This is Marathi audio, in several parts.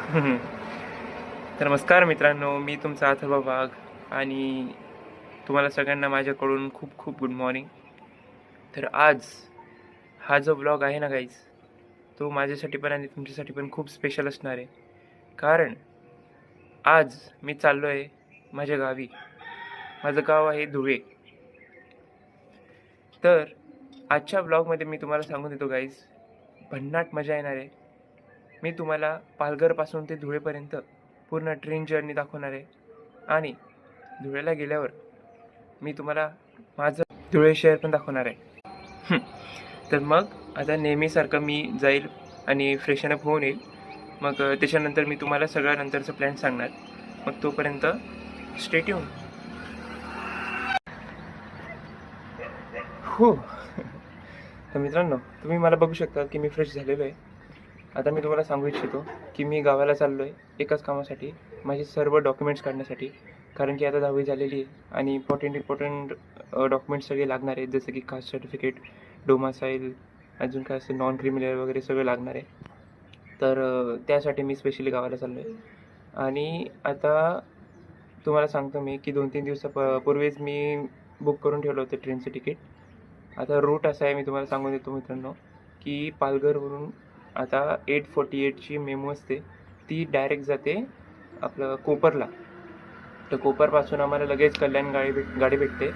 तर नमस्कार मित्रांनो, मी तुमचा अथर्व वाघ आणि तुम्हाला सगळ्यांना माझ्याकडून खूप खूप गुड मॉर्निंग. तर आज हा जो ब्लॉग आहे ना गाईज, तो माझ्यासाठी पण आणि तुमच्यासाठी पण खूप स्पेशल असणार आहे. कारण आज मी चाललो आहे माझ्या गावी. माझं गाव आहे धुळे. तर आजच्या ब्लॉगमध्ये मी तुम्हाला सांगून देतो गाईज, भन्नाट मजा येणार आहे. मी तुम्हाला पालघरपासून ते धुळेपर्यंत पूर्ण ट्रेन जर्नी दाखवणार आहे आणि धुळ्याला गेल्यावर मी तुम्हाला माझं धुळे शहर पण दाखवणार आहे. तर मग आता नेहमीसारखं मी जाईल आणि फ्रेशनअप होऊन येईल. मग त्याच्यानंतर मी तुम्हाला सगळ्या नंतरचं प्लॅन सांगणार. मग तोपर्यंत स्टे ट्यून. हो. तर मित्रांनो, तुम्ही मला बघू शकता की मी फ्रेश झालेलो आहे. आता मी तुम्हाला सांगू इच्छितो की मी गावाला चाललो आहे एकाच कामासाठी, माझे सर्व डॉक्युमेंट्स काढण्यासाठी. कारण की आता 10वी झालेली आहे आणि इम्पॉर्टंट डॉक्युमेंट्स सगळे लागणार आहेत, जसं की कास्ट सर्टिफिकेट, डोमासाईल, अजून काय असं नॉन क्रिमिनल वगैरे सगळं लागणार आहे. तर त्यासाठी मी स्पेशली गावाला चाललो आहे. आणि आता तुम्हाला सांगतो मी की 2-3 पूर्वीच मी बुक करून ठेवलं होतं ट्रेनचं तिकीट. आता रूट असा आहे, मी तुम्हाला सांगून देतो मित्रांनो, की पालघरवरून आता 8:48ची मेमो असते, ती डायरेक्ट जाते आपलं कोपरला. तर कोपरपासून आम्हाला लगेच कल्याण गाडी भेटते,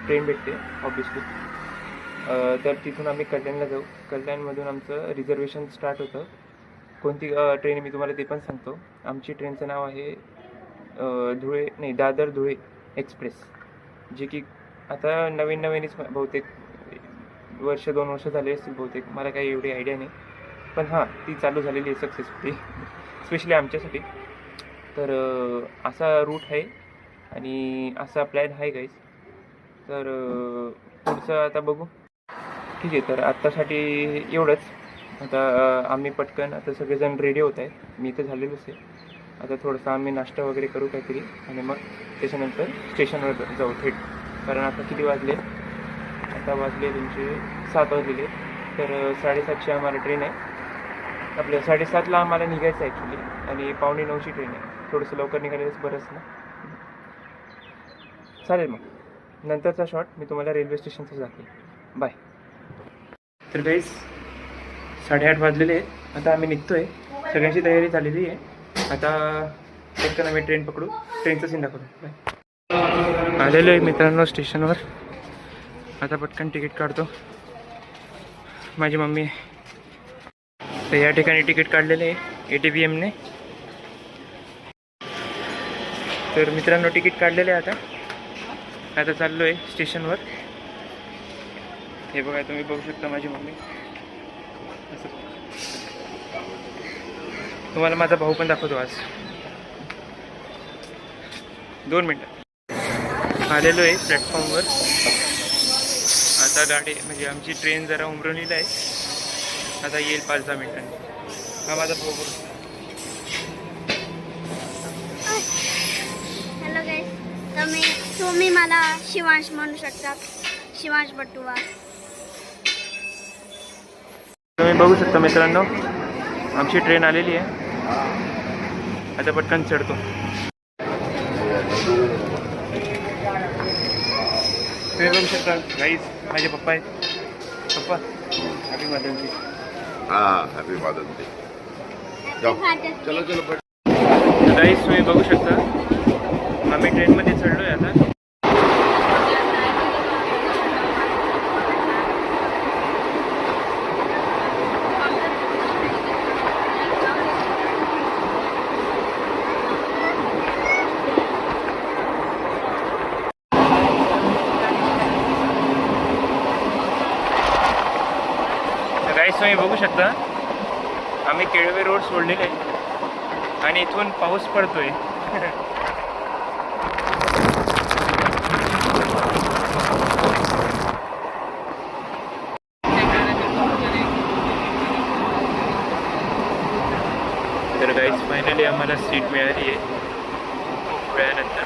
ट्रेन भेटते ऑब्वियसली. तर तिथून आम्ही कल्याणला जाऊ. कल्याणमधून आमचं रिझर्वेशन स्टार्ट होतं. कोणती ट्रेन मी तुम्हाला ते पण सांगतो. आमची ट्रेनचं नाव आहे दादर धुळे एक्सप्रेस, जे की आता नवीनच बहुतेक 1-2 वर्ष झाले असतील बहुतेक, मला काही एवढी आयडिया नाही. पण हां, ती चालू झालेली आहे सक्सेसफुली, स्पेशली आमच्यासाठी. तर असा रूट आहे आणि असा प्लॅन आहे गाईज. तर पुढचं आता बघू. ठीक आहे, तर आत्तासाठी एवढंच. आता आम्ही पटकन आता सगळेजण रेडी होत आहेत. मी तर झालेलोच आहे. आता थोडंसं आम्ही नाश्ता वगैरे करू काहीतरी आणि मग त्याच्यानंतर स्टेशनवर जाऊ थेट. कारण आता किती वाजले? आता वाजले 7 वाजलेले. तर 7:30ची आम्हाला ट्रेन आहे. आपल्या 7:30ला आम्हाला निघायचं आहे ॲक्च्युली, आणि 8:45ची ट्रेन आहे. थोडंसं लवकर निघालेलंच बरंच ना. चालेल, मग नंतरचा शॉट मी तुम्हाला रेल्वे स्टेशनचं दाखवेल. बाय. तर गाईज 8:30 वाजलेले आहेत. आता आम्ही निघतो आहे. सगळ्यांची तयारी झालेली आहे. आता पटकन आम्ही ट्रेन पकडू. ट्रेनचं सीन दाखवतो. बाय. आलेलो आहे मित्रांनो स्टेशनवर. आता पटकन तिकीट काढतो. माझी मम्मी. तर या ठिकाणी तिकीट काढलेले आहे ATVMने. तर मित्रांनो तिकीट काढलेले आहे. आता चाललो आहे स्टेशनवर. हे बघा, तुम्ही बघू शकता माझी मम्मी. असं तुम्हाला माझा भाऊ पण दाखवतो आज. 2 मिनटं. आलेलो आहे प्लॅटफॉर्मवर. आता गाडी म्हणजे आमची ट्रेन जरा उमरवलीला आहे. आता येईल 5-10 मिनिटांनी. हा माझा भाऊ. हॅलो गाईस, तुम्ही मला शिवांश म्हणू शकता. शिवांश बटुवा. तुम्ही बघू शकता मित्रांनो, आमची ट्रेन आलेली आहे. आता पटकन चढतो. तुम्ही बघू शकता गाईज, माझे पप्पा आहेत. पप्पा, happy mother's day. Happy mother's day. चलो गाईज तुम्ही बघू शकता, आम्ही ट्रेनमध्ये चढलो आहे आता. गाईज तुम्ही बघू शकता, आम्ही केळवे रोड सोडलेले आहे आणि इथून पाऊस पडतोय. तर गाईज फायनली आम्हाला सीट मिळाली आहे खूप वेळानंतर.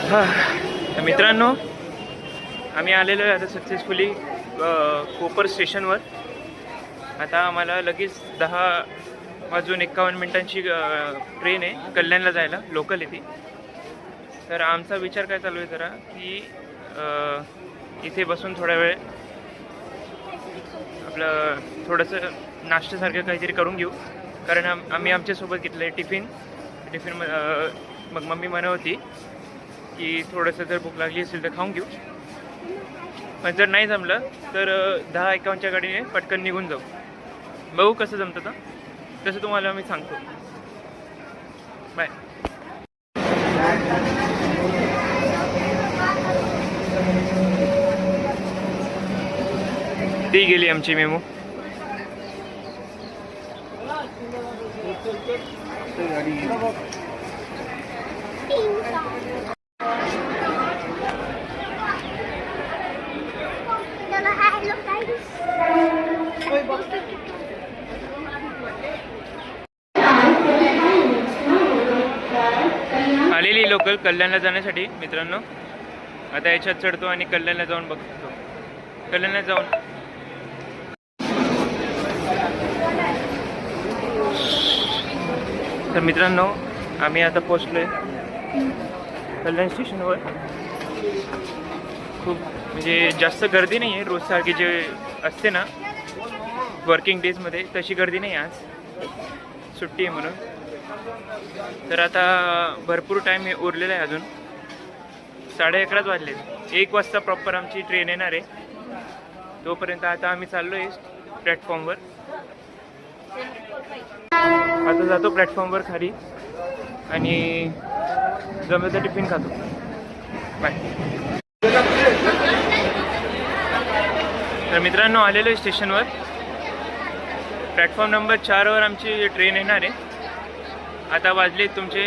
हां, मित्रांनो आम्ही आलेलो आहे आता सक्सेसफुली कोपर स्टेशनवर. आता आम्हाला लगेच 10:51 ट्रेन आहे कल्याणला जायला, लोकल आहे ती. तर आमचा विचार काय चालू आहे जरा की इथे बसून थोडा वेळ आपलं थोडंसं नाश्त्यासारखं काहीतरी करून घेऊ. कारण आम्ही आमच्यासोबत घेतलं आहे टिफिन मग मम्मी म्हणत होती की थोडंसं जर भूक लागली असेल तर खाऊन घेऊ. पण जर नाही जमलं तर 10:51 गाडीने पटकन निघून जाऊ. बघू कसं जमतं तर तसं तुम्हाला मी सांगतो. बाय. ती गेली आमची मेमो. आलेली लोकल कल्याणला जाण्यासाठी मित्रांनो. आता याच्यात चढतो आणि कल्याणला जाऊन बघतो. कल्याणला जाऊन तर मित्रांनो आम्ही आता पोचलोय कल्याण स्टेशनवर. खूप म्हणजे जास्त गर्दी नाही आहे. रोजसारखी जे असते ना वर्किंग डेजमध्ये तशी गर्दी नाही. आज सुट्टी आहे म्हणून. तर आता भरपूर टाईम हे उरलेला आहे. अजून 11:30 वाजले. 1 वाजता प्रॉपर आमची ट्रेन येणार आहे. तोपर्यंत आता आम्ही चाललो आहे प्लॅटफॉर्मवर. आता जातो प्लॅटफॉर्मवर खाली आणि जमलं तर टिफिन खातो. बाय. तर मित्रांनो आलेलो आहे स्टेशनवर. प्लॅटफॉर्म नंबर 4वर आमची ट्रेन येणार आहे. आता वाजले तुमचे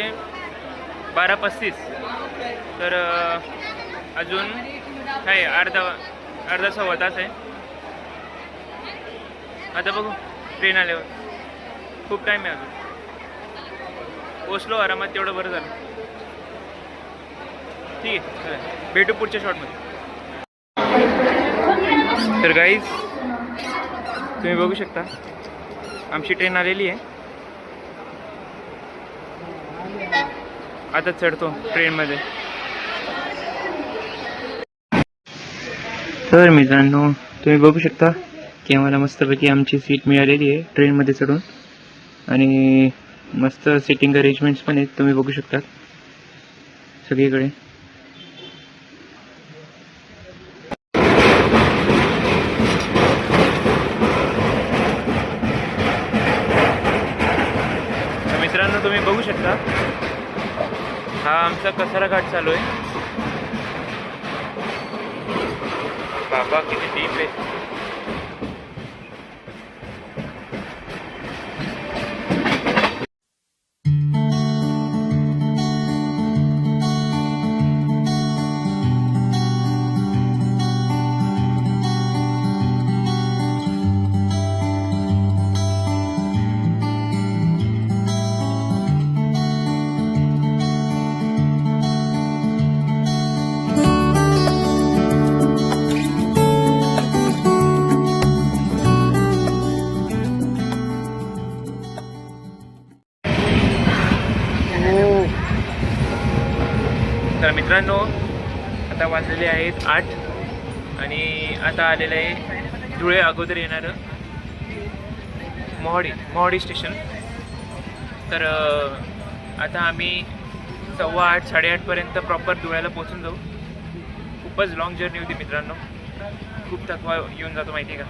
12:35. तर अजून काय अर्धा सव्वा तास आहे. आता बघू ट्रेन आल्यावर. खूप टाईम आहे अजून. पोचलो आरामात तेवढं बरं झालं. ठीक आहे चला भेटू पुढच्या शॉटमध्ये. तर गाईज तुम्ही बघू शकता आमची ट्रेन आलेली आहे. आता चढतो ट्रेनमध्ये. तर मित्रांनो तुम्ही बघू शकता की आम्हाला मस्तपैकी आमची सीट मिळालेली आहे ट्रेनमध्ये चढून. आणि मस्त सिटिंग अरेंजमेंट्स पण आहेत. तुम्ही बघू शकता सगळीकडे. मित्रांनो तुम्ही बघू शकता हा आमचा कसारा घाट चालू आहे. बाबा किती डीप आहे. तर मित्रांनो आता वाजलेले आहेत 8 आणि आता आलेलं आहे धुळे अगोदर येणारं मोहाडी स्टेशन. तर आता आम्ही 8:15 8:30पर्यंत प्रॉपर धुळ्याला पोचून जाऊ. खूपच लॉंग जर्नी होती मित्रांनो. खूप थकवा येऊन जातो माहिती आहे का.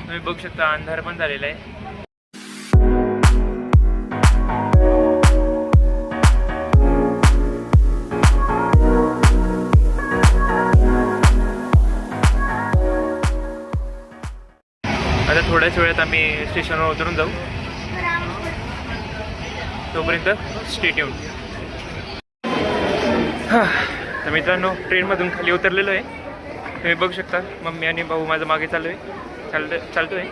तुम्ही बघू शकता अंधार पण झालेला आहे. आता थोड्याच वेळात आम्ही स्टेशनवर उतरून जाऊ. तोपर्यंत स्टे ट्यून. तर मित्रांनो ट्रेनमधून खाली उतरलेलो आहे. तुम्ही बघू शकता मम्मी आणि भाऊ माझं मागे चालतोय.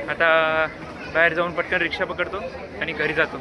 आता बाहेर जाऊन पटकन रिक्षा पकडतो आणि घरी जातो.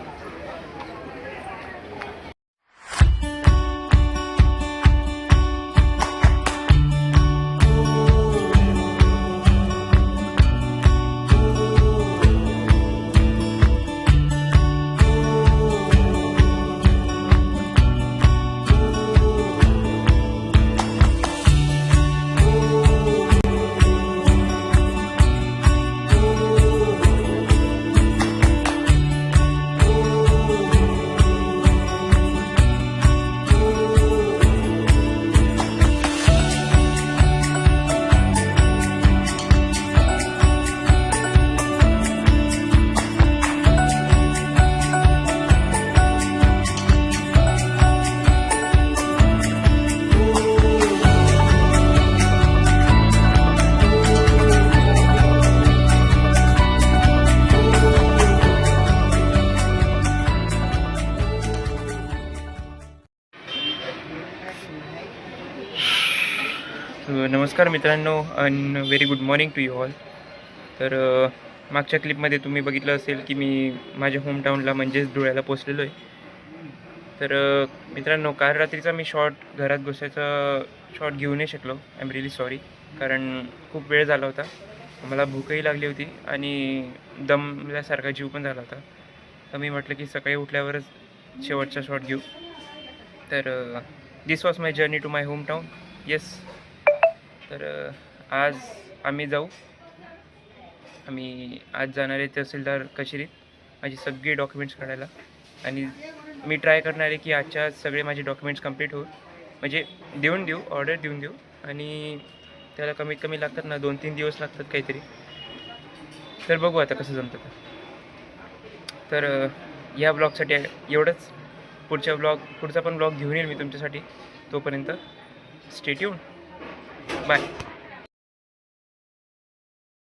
नमस्कार मित्रांनो and very good morning to you all. तर मागच्या क्लिपमध्ये तुम्ही बघितलं असेल की मी माझ्या होमटाऊनला म्हणजेच धुळ्याला पोचलेलो आहे. तर मित्रांनो, काल रात्रीचा मी घरात घुसायचा शॉट घेऊ नाही शकलो. आय एम रिअली सॉरी, कारण खूप वेळ झाला होता, मला भूकही लागली होती आणि दमल्यासारखा जीव पण झाला होता. तर मी म्हटलं की सकाळी उठल्यावरच शेवटचा शॉट घेऊ. तर this was my journey to my hometown. Yes. तर आज आम्ही आज जाणार आहे तहसीलदार कचेरीत माझी सगळी डॉक्युमेंट्स काढायला. आणि मी ट्राय करणार आहे की आजच्या सगळे माझे डॉक्युमेंट्स कंप्लीट होईल, म्हणजे ऑर्डर देऊन देऊ. आणि त्याला कमीत कमी लागतात ना 2-3 दिवस लागतात काहीतरी. तर बघू आता कसं जमतं ते. तर या ब्लॉगसाठी एवढंच. पुढचा पण ब्लॉग घेऊन येईल मी तुमच्यासाठी. तोपर्यंत स्टे ट्यून. बाय.